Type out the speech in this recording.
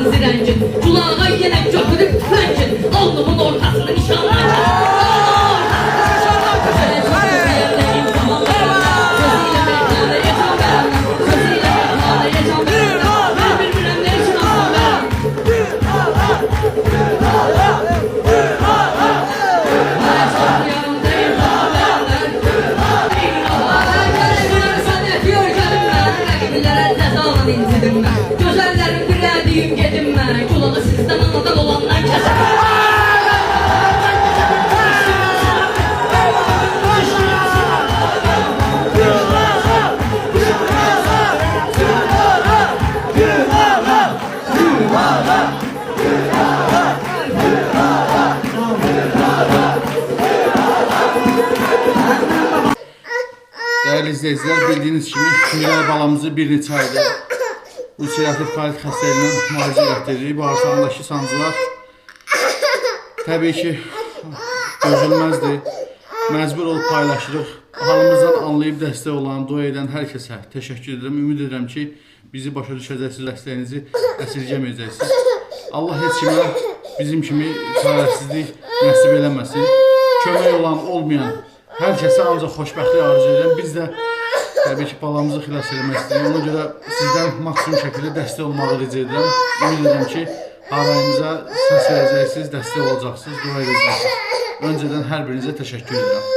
kırmızı rengin. Culağa yelek götürüp rengin. Alnımın ortasını nişanlar. Gözəllərim dirədiyim gedim mən. Kulalı sizdən anadan olanlar kəsəm. Değerli izleyiciler, bildiğiniz kimi Miray balamızı bir neçə aydır ulserativ kolit xəstəliyindən müalicə etdiririk. Bağırsağındakı sancılar təbii ki dözülməzdir. Məcbur olub paylaşırıq. Halımızdan anlayıb dəstək olan, dua edən hər kəsə təşəkkür edirəm. Ümid edirəm ki bizi başa düşəcəksiniz, dəstəyinizi əsirgəməyəcəksiniz. Allah heç kimə bizim kimi çarəsizlik nəsib eləməsin. Kömək olan, olmayan hər kəsə ancaq xoşbəxtlik arzu edirəm. Biz də təbii ki balamızı xilas eləmək istəyirik. Ona görə sizdən maksimum şəkildə dəstək olmağı rica edirəm. Ümid edirəm ki harayımıza səs verəcəksiniz, dəstək olacaqsınız, dua edəcəksiniz. Öncədən hər birinizə təşəkkür edirəm.